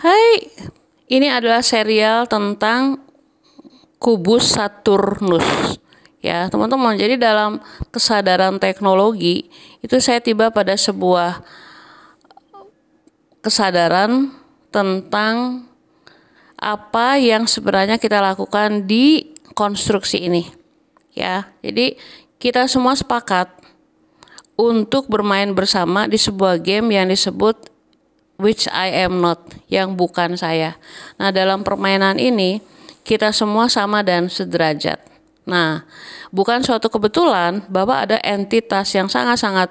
Hai, ini adalah serial tentang kubus Saturnus. Ya, teman-teman. Jadi dalam kesadaran teknologi itu saya tiba pada sebuah kesadaran tentang apa yang sebenarnya kita lakukan di konstruksi ini. Ya, jadi kita semua sepakat untuk bermain bersama di sebuah game yang disebut which I am not, yang bukan saya. Nah, dalam permainan ini kita semua sama dan sederajat. Nah, bukan suatu kebetulan bahwa ada entitas yang sangat-sangat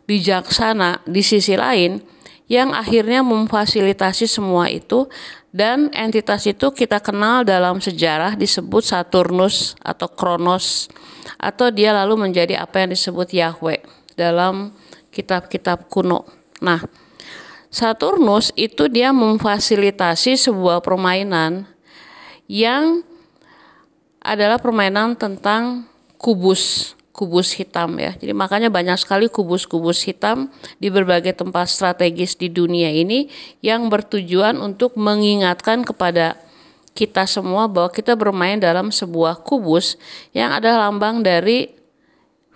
bijaksana di sisi lain yang akhirnya memfasilitasi semua itu, dan entitas itu kita kenal dalam sejarah disebut Saturnus atau Kronos, atau dia lalu menjadi apa yang disebut Yahweh dalam kitab-kitab kuno. Nah, Saturnus itu dia memfasilitasi sebuah permainan yang adalah permainan tentang kubus hitam ya. Jadi makanya banyak sekali kubus-kubus hitam di berbagai tempat strategis di dunia ini yang bertujuan untuk mengingatkan kepada kita semua bahwa kita bermain dalam sebuah kubus yang ada lambang dari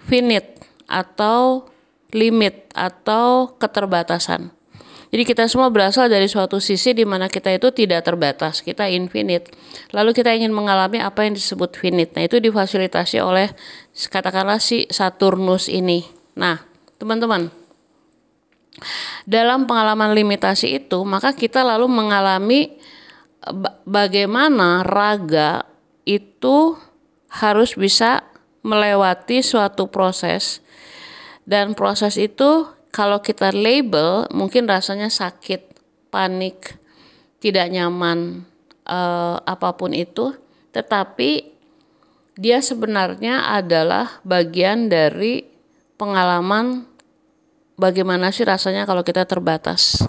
finite atau limit atau keterbatasan. Jadi kita semua berasal dari suatu sisi di mana kita itu tidak terbatas, kita infinite. Lalu kita ingin mengalami apa yang disebut finite. Nah, itu difasilitasi oleh katakanlah si Saturnus ini. Nah, teman-teman, dalam pengalaman limitasi itu, maka kita lalu mengalami bagaimana raga itu harus bisa melewati suatu proses, dan proses itu kalau kita label mungkin rasanya sakit, panik, tidak nyaman, apapun itu, tetapi dia sebenarnya adalah bagian dari pengalaman bagaimana sih rasanya kalau kita terbatas.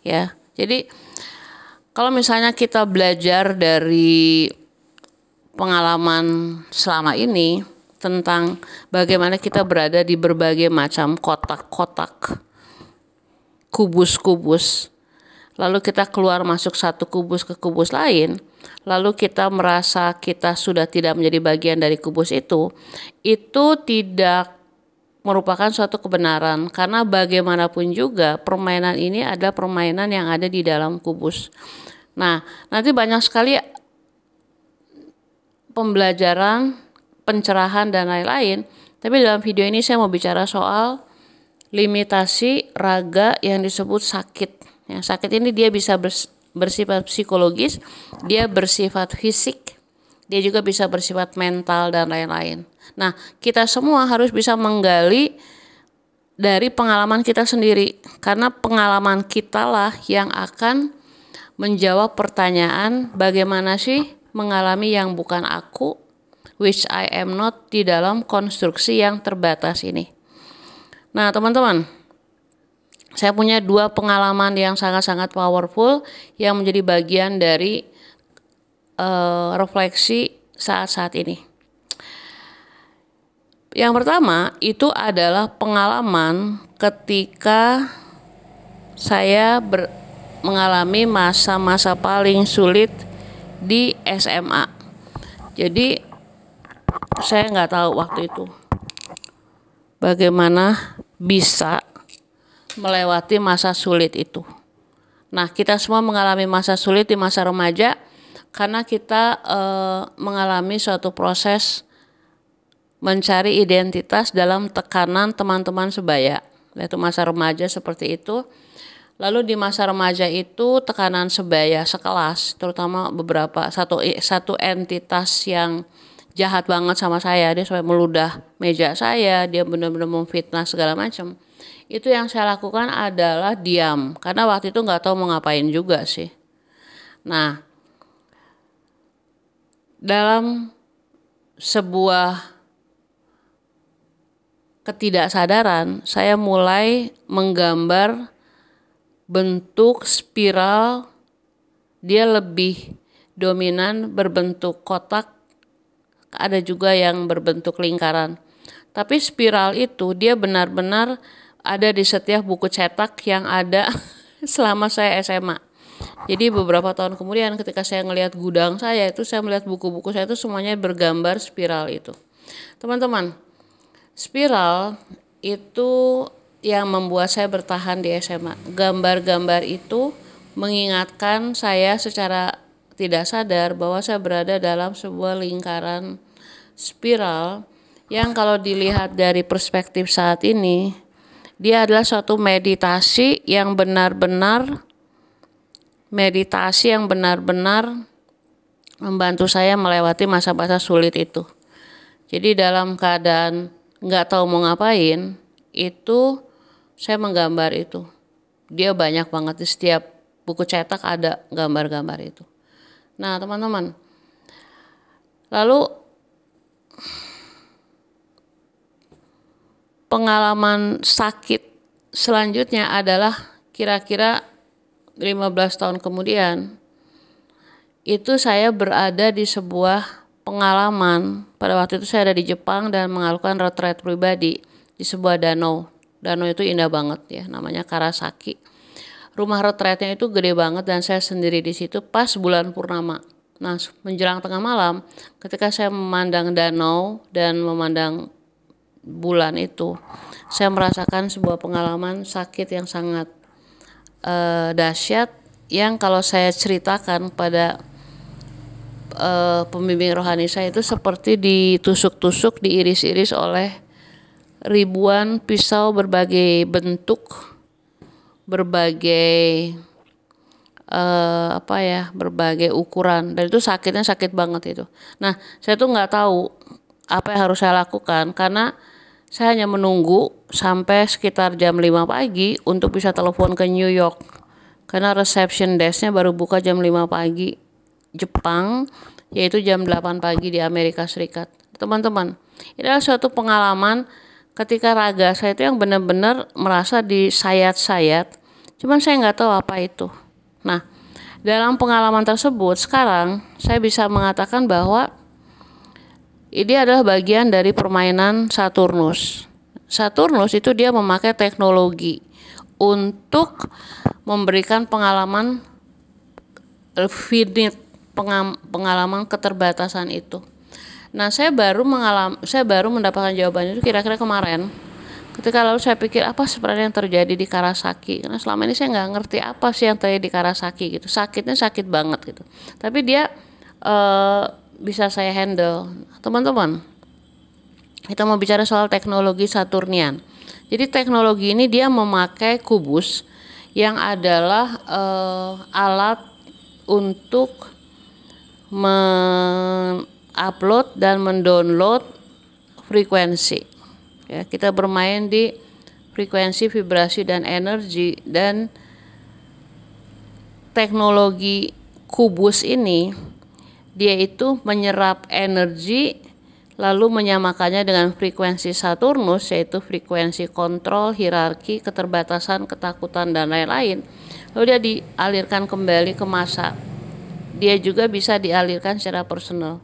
Ya, jadi kalau misalnya kita belajar dari pengalaman selama ini tentang bagaimana kita berada di berbagai macam kotak-kotak, kubus-kubus, lalu kita keluar masuk satu kubus ke kubus lain, lalu kita merasa kita sudah tidak menjadi bagian dari kubus itu tidak merupakan suatu kebenaran, karena bagaimanapun juga permainan ini adalah permainan yang ada di dalam kubus. Nah, nanti banyak sekali pembelajaran, pencerahan dan lain-lain. Tapi dalam video ini saya mau bicara soal limitasi raga yang disebut sakit. Yang sakit ini dia bisa bersifat psikologis, dia bersifat fisik, dia juga bisa bersifat mental dan lain-lain. Nah, kita semua harus bisa menggali dari pengalaman kita sendiri, karena pengalaman kita lah yang akan menjawab pertanyaan bagaimana sih mengalami yang bukan aku, which I am not, di dalam konstruksi yang terbatas ini. Nah, teman-teman, saya punya dua pengalaman yang sangat-sangat powerful yang menjadi bagian dari refleksi saat-saat ini. Yang pertama itu adalah pengalaman ketika saya mengalami masa-masa paling sulit di SMA. Jadi saya nggak tahu waktu itu bagaimana bisa melewati masa sulit itu. Nah, kita semua mengalami masa sulit di masa remaja karena kita mengalami suatu proses mencari identitas dalam tekanan teman-teman sebaya. Yaitu masa remaja seperti itu. Lalu di masa remaja itu tekanan sebaya sekelas, terutama satu entitas yang jahat banget sama saya, dia sampai meludah meja saya, dia benar-benar memfitnah segala macam. Itu yang saya lakukan adalah diam, karena waktu itu nggak tahu mau ngapain juga sih. Nah, dalam sebuah ketidaksadaran, saya mulai menggambar bentuk spiral, dia lebih dominan berbentuk kotak, ada juga yang berbentuk lingkaran. Tapi spiral itu dia benar-benar ada di setiap buku cetak yang ada selama saya SMA. Jadi beberapa tahun kemudian ketika saya ngelihat gudang saya itu, saya melihat buku-buku saya itu semuanya bergambar spiral itu. Teman-teman, spiral itu yang membuat saya bertahan di SMA. Gambar-gambar itu mengingatkan saya secara tidak sadar bahwa saya berada dalam sebuah lingkaran spiral yang kalau dilihat dari perspektif saat ini, dia adalah suatu meditasi yang benar-benar membantu saya melewati masa-masa sulit itu. Jadi dalam keadaan nggak tahu mau ngapain, itu saya menggambar itu. Dia banyak banget, di setiap buku cetak ada gambar-gambar itu. Nah teman-teman, lalu pengalaman sakit selanjutnya adalah kira-kira 15 tahun kemudian, itu saya berada di sebuah pengalaman. Pada waktu itu saya ada di Jepang dan melakukan retreat pribadi di sebuah danau. Danau itu indah banget ya, namanya Karasaki. Rumah retreatnya itu gede banget dan saya sendiri di situ pas bulan purnama. Nah, menjelang tengah malam, ketika saya memandang danau dan memandang bulan itu, saya merasakan sebuah pengalaman sakit yang sangat dahsyat, yang kalau saya ceritakan pada pembimbing rohani saya itu seperti ditusuk-tusuk, diiris-iris oleh ribuan pisau berbagai bentuk, berbagai berbagai ukuran, dan itu sakitnya sakit banget itu. Nah, saya tuh nggak tahu apa yang harus saya lakukan karena saya hanya menunggu sampai sekitar jam 5 pagi untuk bisa telepon ke New York, karena reception desk-nya baru buka jam 5 pagi Jepang, yaitu jam 8 pagi di Amerika Serikat. Teman-teman, ini adalah suatu pengalaman ketika raga saya itu yang benar-benar merasa disayat-sayat, cuman saya nggak tahu apa itu. Nah, dalam pengalaman tersebut sekarang saya bisa mengatakan bahwa ini adalah bagian dari permainan Saturnus. Saturnus itu dia memakai teknologi untuk memberikan pengalaman finite, pengalaman keterbatasan itu. Nah, saya baru mendapatkan jawabannya itu kira-kira kemarin. Ketika lalu saya pikir apa sebenarnya yang terjadi di Karasaki, karena selama ini saya nggak ngerti apa sih yang terjadi di Karasaki gitu. Sakitnya sakit banget gitu. Tapi dia bisa saya handle. Teman-teman, kita mau bicara soal teknologi Saturnian. Jadi teknologi ini dia memakai kubus yang adalah alat untuk upload dan mendownload frekuensi. Ya, kita bermain di frekuensi, vibrasi, dan energi, dan teknologi kubus ini dia itu menyerap energi lalu menyamakannya dengan frekuensi Saturnus, yaitu frekuensi kontrol, hierarki, keterbatasan, ketakutan, dan lain-lain. Lalu dia dialirkan kembali ke massa. Dia juga bisa dialirkan secara personal.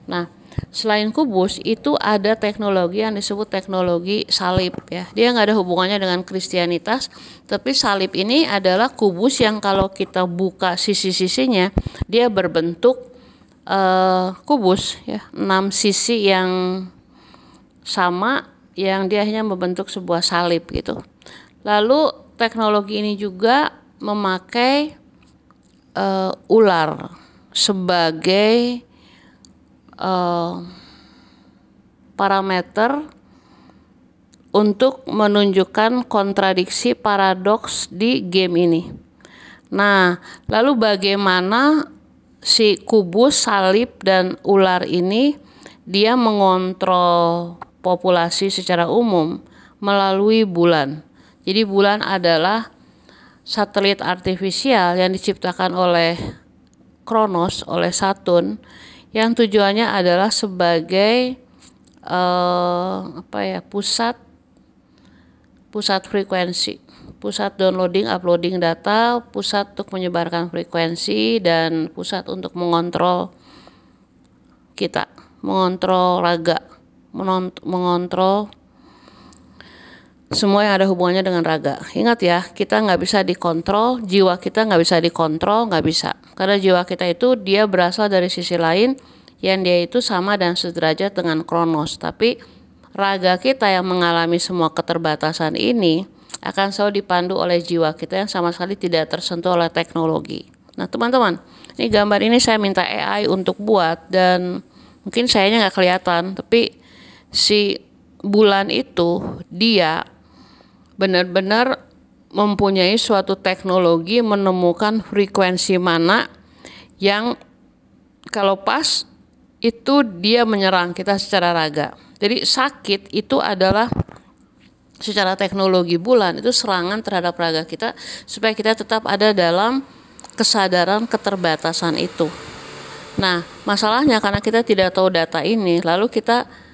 Nah, selain kubus itu ada teknologi yang disebut teknologi salib ya. Dia nggak ada hubungannya dengan Kristianitas, tapi salib ini adalah kubus yang kalau kita buka sisi-sisinya dia berbentuk kubus ya, 6 sisi yang sama yang dia hanya membentuk sebuah salib gitu. Lalu teknologi ini juga memakai ular sebagai parameter untuk menunjukkan kontradiksi paradoks di game ini. Nah, lalu bagaimana si kubus, salib, dan ular ini dia mengontrol populasi secara umum melalui bulan. Jadi bulan adalah satelit artifisial yang diciptakan oleh Kronos, oleh Saturn, yang tujuannya adalah sebagai pusat frekuensi, pusat downloading, uploading data, pusat untuk menyebarkan frekuensi, dan pusat untuk mengontrol kita, mengontrol raga, mengontrol semua yang ada hubungannya dengan raga. Ingat ya, kita nggak bisa dikontrol, jiwa kita nggak bisa dikontrol, nggak bisa. Karena jiwa kita itu dia berasal dari sisi lain, yang dia itu sama dan sederajat dengan Kronos. Tapi raga kita yang mengalami semua keterbatasan ini akan selalu dipandu oleh jiwa kita yang sama sekali tidak tersentuh oleh teknologi. Nah teman-teman, ini gambar ini saya minta AI untuk buat, dan mungkin sayanya nggak kelihatan, tapi si bulan itu dia benar-benar mempunyai suatu teknologi menemukan frekuensi mana yang kalau pas itu dia menyerang kita secara raga. Jadi sakit itu adalah secara teknologi bulan itu serangan terhadap raga kita supaya kita tetap ada dalam kesadaran keterbatasan itu. Nah, masalahnya karena kita tidak tahu data ini, lalu kita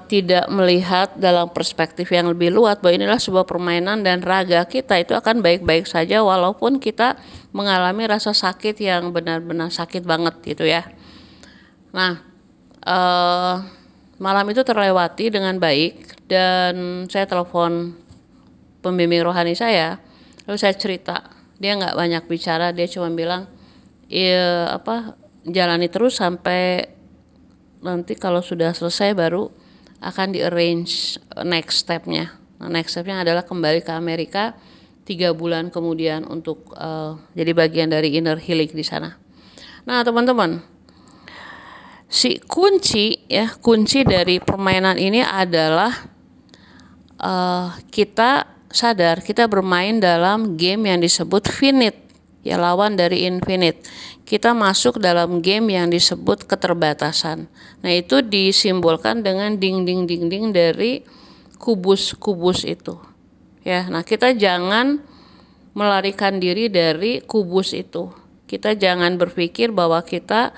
tidak melihat dalam perspektif yang lebih luas bahwa inilah sebuah permainan dan raga kita itu akan baik-baik saja walaupun kita mengalami rasa sakit yang benar-benar sakit banget gitu ya. Nah, malam itu terlewati dengan baik dan saya telepon pembimbing rohani saya, lalu saya cerita. Dia nggak banyak bicara, dia cuma bilang, jalani terus sampai nanti kalau sudah selesai baru akan di arrange next stepnya. Nah, next stepnya adalah kembali ke Amerika 3 bulan kemudian untuk jadi bagian dari inner healing di sana. Nah teman-teman, si kunci dari permainan ini adalah kita sadar kita bermain dalam game yang disebut finite, ya lawan dari infinite. Kita masuk dalam game yang disebut keterbatasan. Nah itu disimbolkan dengan ding-ding dari kubus-kubus itu. Ya, nah kita jangan melarikan diri dari kubus itu. Kita jangan berpikir bahwa kita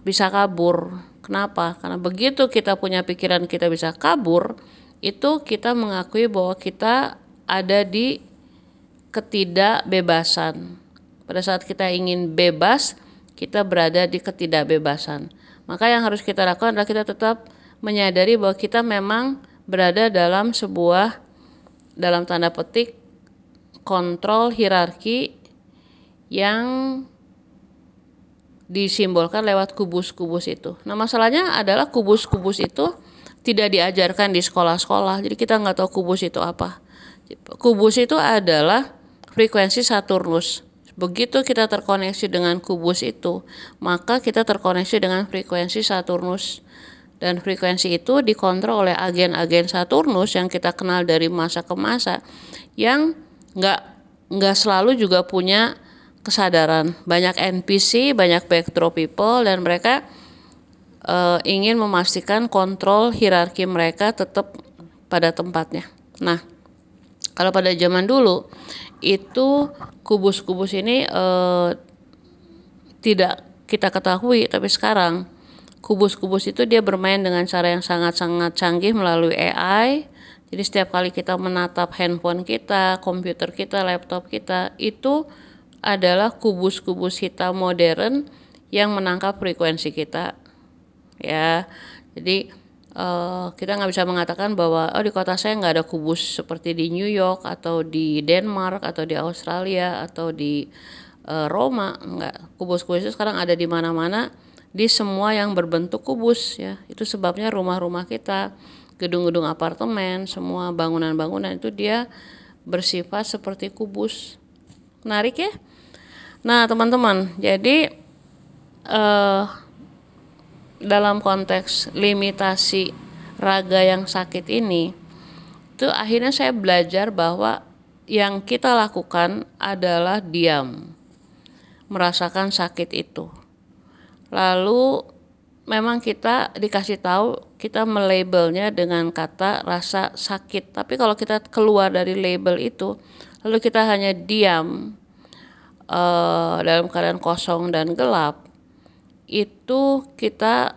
bisa kabur. Kenapa? Karena begitu kita punya pikiran kita bisa kabur, itu kita mengakui bahwa kita ada di ketidakbebasan. Pada saat kita ingin bebas, kita berada di ketidakbebasan. Maka yang harus kita lakukan adalah kita tetap menyadari bahwa kita memang berada dalam sebuah, dalam tanda petik, kontrol hierarki yang disimbolkan lewat kubus-kubus itu. Nah masalahnya adalah kubus-kubus itu tidak diajarkan di sekolah-sekolah. Jadi kita nggak tahu kubus itu apa. Kubus itu adalah frekuensi Saturnus. Begitu kita terkoneksi dengan kubus itu, maka kita terkoneksi dengan frekuensi Saturnus. Dan frekuensi itu dikontrol oleh agen-agen Saturnus yang kita kenal dari masa ke masa, yang nggak selalu juga punya kesadaran. Banyak NPC, banyak backdrop people, dan mereka ingin memastikan kontrol hierarki mereka tetap pada tempatnya. Nah, kalau pada zaman dulu itu kubus-kubus ini tidak kita ketahui, tapi sekarang kubus-kubus itu dia bermain dengan cara yang sangat-sangat canggih melalui AI. Jadi setiap kali kita menatap handphone kita, komputer kita, laptop kita, itu adalah kubus-kubus hitam modern yang menangkap frekuensi kita. Ya, jadi kita nggak bisa mengatakan bahwa di kota saya nggak ada kubus seperti di New York atau di Denmark atau di Australia atau di Roma. Nggak, kubus-kubus itu sekarang ada di mana-mana, di semua yang berbentuk kubus ya. Itu sebabnya rumah-rumah kita, gedung-gedung apartemen, semua bangunan-bangunan itu dia bersifat seperti kubus. Menarik ya. Nah teman-teman, jadi dalam konteks limitasi raga yang sakit ini, itu akhirnya saya belajar bahwa yang kita lakukan adalah diam, merasakan sakit itu. Lalu memang kita dikasih tahu, kita melabelnya dengan kata rasa sakit. Tapi kalau kita keluar dari label itu, lalu kita hanya diam dalam keadaan kosong dan gelap, itu kita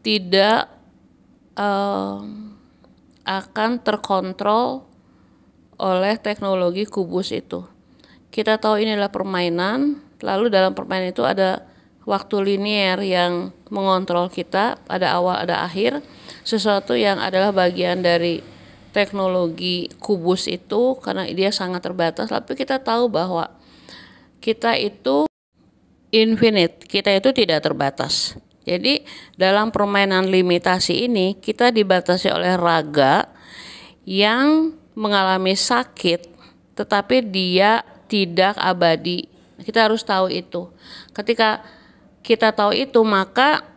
tidak akan terkontrol oleh teknologi kubus itu. Kita tahu ini adalah permainan, lalu dalam permainan itu ada waktu linier yang mengontrol kita, ada awal ada akhir, sesuatu yang adalah bagian dari teknologi kubus itu karena dia sangat terbatas, tapi kita tahu bahwa kita itu infinite, kita itu tidak terbatas. Jadi dalam permainan limitasi ini kita dibatasi oleh raga yang mengalami sakit, tetapi dia tidak abadi. Kita harus tahu itu. Ketika kita tahu itu, maka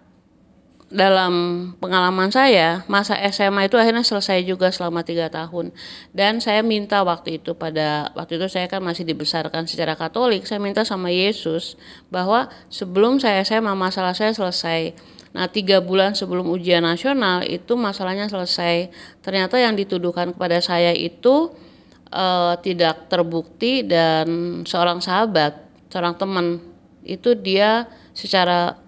dalam pengalaman saya, masa SMA itu akhirnya selesai juga selama 3 tahun. Dan saya minta waktu itu saya kan masih dibesarkan secara Katolik, saya minta sama Yesus bahwa sebelum saya SMA masalah saya selesai. Nah 3 bulan sebelum ujian nasional itu masalahnya selesai. Ternyata yang dituduhkan kepada saya itu tidak terbukti, dan seorang sahabat, seorang teman itu dia secara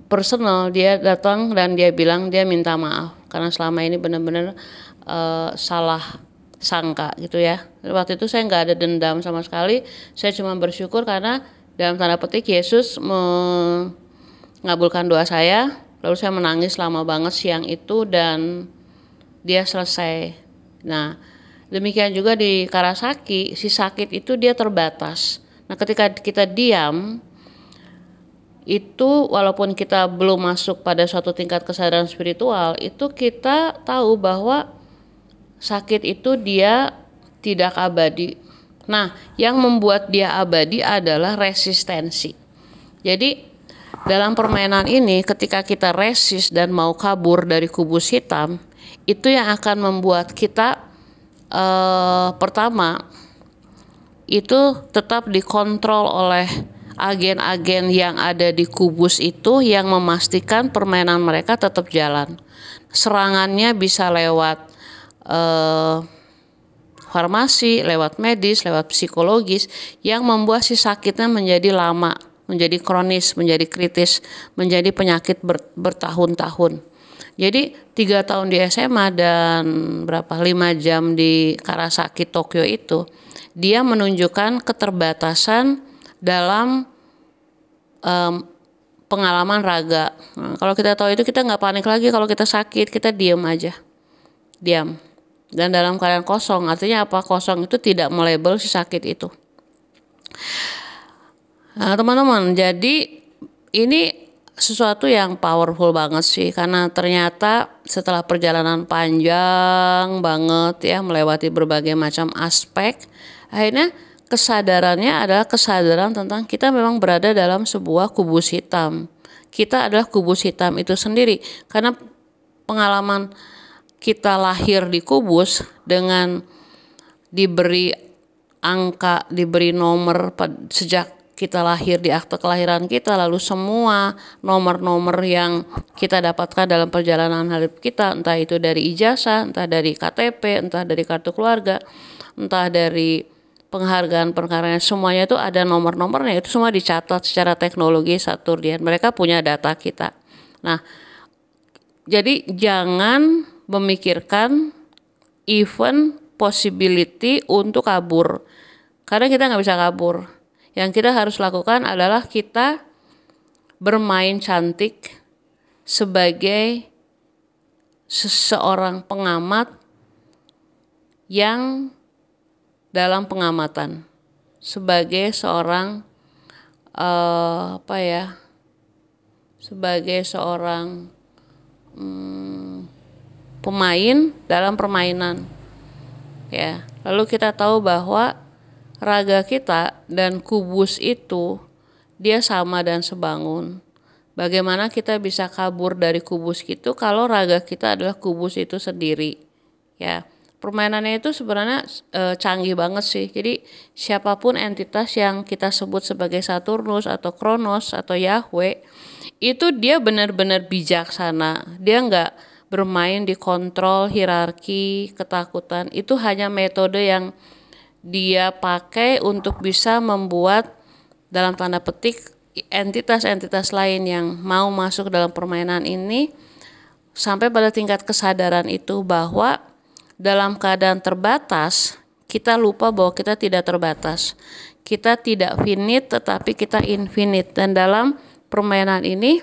personal dia datang dan dia bilang dia minta maaf karena selama ini benar-benar salah sangka gitu ya. Waktu itu saya nggak ada dendam sama sekali, saya cuma bersyukur karena dalam tanda petik Yesus mengabulkan doa saya. Lalu saya menangis lama banget siang itu dan dia selesai. Nah demikian juga di Karasaki, si sakit itu dia terbatas. Nah ketika kita diam itu, walaupun kita belum masuk pada suatu tingkat kesadaran spiritual, itu kita tahu bahwa sakit itu dia tidak abadi. Nah, yang membuat dia abadi adalah resistensi. Jadi, dalam permainan ini ketika kita resist dan mau kabur dari kubus hitam, itu yang akan membuat kita pertama itu tetap dikontrol oleh agen-agen yang ada di kubus itu yang memastikan permainan mereka tetap jalan. Serangannya bisa lewat farmasi, lewat medis, lewat psikologis yang membuat si sakitnya menjadi lama, menjadi kronis, menjadi kritis, menjadi penyakit bertahun-tahun. Jadi 3 tahun di SMA dan 5 jam di Karasaki, Tokyo itu, dia menunjukkan keterbatasan dalam pengalaman raga. Nah, kalau kita tahu itu kita nggak panik lagi. Kalau kita sakit kita diam aja, diam. Dan dalam keadaan kosong, artinya apa? Kosong itu tidak melabel si sakit itu. Nah teman-teman, jadi ini sesuatu yang powerful banget sih, karena ternyata setelah perjalanan panjang banget ya, melewati berbagai macam aspek, akhirnya kesadarannya adalah kesadaran tentang kita memang berada dalam sebuah kubus hitam. Kita adalah kubus hitam itu sendiri. Karena pengalaman kita lahir di kubus dengan diberi angka, diberi nomor sejak kita lahir di akte kelahiran kita, lalu semua nomor-nomor yang kita dapatkan dalam perjalanan hidup kita, entah itu dari ijazah, entah dari KTP, entah dari kartu keluarga, entah dari penghargaan, semuanya itu ada nomor-nomornya, itu semua dicatat secara teknologi Saturnian. Mereka punya data kita. Nah, jadi jangan memikirkan even possibility untuk kabur, karena kita nggak bisa kabur. Yang kita harus lakukan adalah kita bermain cantik sebagai seseorang pengamat yang dalam pengamatan, sebagai seorang sebagai seorang pemain dalam permainan ya. Lalu kita tahu bahwa raga kita dan kubus itu dia sama dan sebangun. Bagaimana kita bisa kabur dari kubus itu kalau raga kita adalah kubus itu sendiri ya. Permainannya itu sebenarnya canggih banget sih. Jadi siapapun entitas yang kita sebut sebagai Saturnus atau Kronos atau Yahweh, itu dia benar-benar bijaksana. Dia nggak bermain di kontrol, hierarki, ketakutan. Itu hanya metode yang dia pakai untuk bisa membuat dalam tanda petik entitas-entitas lain yang mau masuk dalam permainan ini sampai pada tingkat kesadaran itu bahwa dalam keadaan terbatas, kita lupa bahwa kita tidak terbatas. Kita tidak finite, tetapi kita infinite. Dan dalam permainan ini,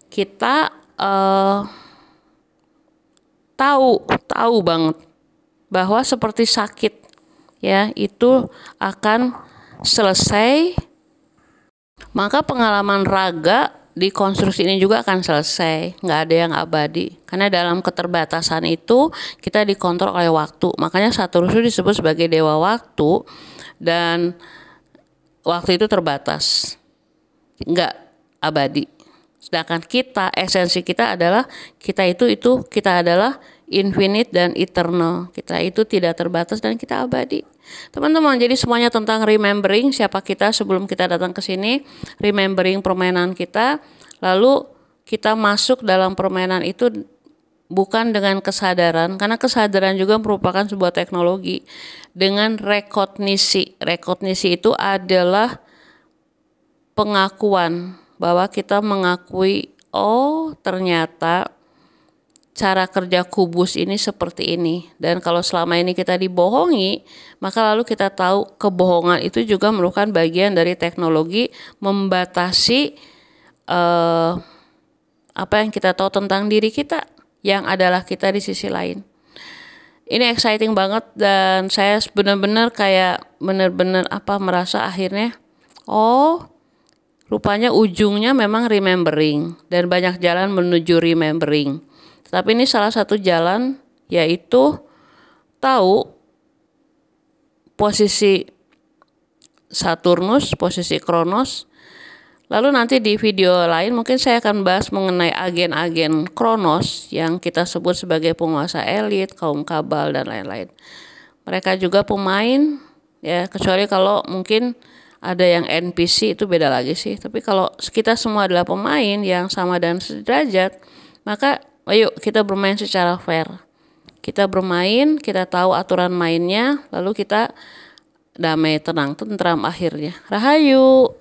kita tahu banget bahwa seperti sakit, ya, itu akan selesai, maka pengalaman raga di konstruksi ini juga akan selesai, nggak ada yang abadi. Karena dalam keterbatasan itu kita dikontrol oleh waktu. Makanya Saturnus disebut sebagai dewa waktu, dan waktu itu terbatas, nggak abadi. Sedangkan kita, esensi kita adalah kita adalah infinite dan eternal. Kita itu tidak terbatas dan kita abadi. Teman-teman, jadi semuanya tentang remembering siapa kita sebelum kita datang ke sini, remembering permainan kita, lalu kita masuk dalam permainan itu bukan dengan kesadaran, karena kesadaran juga merupakan sebuah teknologi, dengan rekognisi. Rekognisi itu adalah pengakuan, bahwa kita mengakui, oh ternyata cara kerja kubus ini seperti ini. Dan kalau selama ini kita dibohongi, maka lalu kita tahu kebohongan itu juga merupakan bagian dari teknologi membatasi apa yang kita tahu tentang diri kita, yang adalah kita di sisi lain. Ini exciting banget, dan saya benar-benar merasa akhirnya, oh rupanya ujungnya memang remembering, dan banyak jalan menuju remembering. Tapi ini salah satu jalan, yaitu tahu posisi Saturnus, posisi Kronos. Lalu nanti di video lain mungkin saya akan bahas mengenai agen-agen Kronos yang kita sebut sebagai penguasa elit, kaum kabal, dan lain-lain. Mereka juga pemain, ya, kecuali kalau mungkin ada yang NPC, itu beda lagi sih. Tapi kalau kita semua adalah pemain yang sama dan sederajat, maka ayo kita bermain secara fair. Kita bermain, kita tahu aturan mainnya, lalu kita damai, tenang, tentram akhirnya. Rahayu.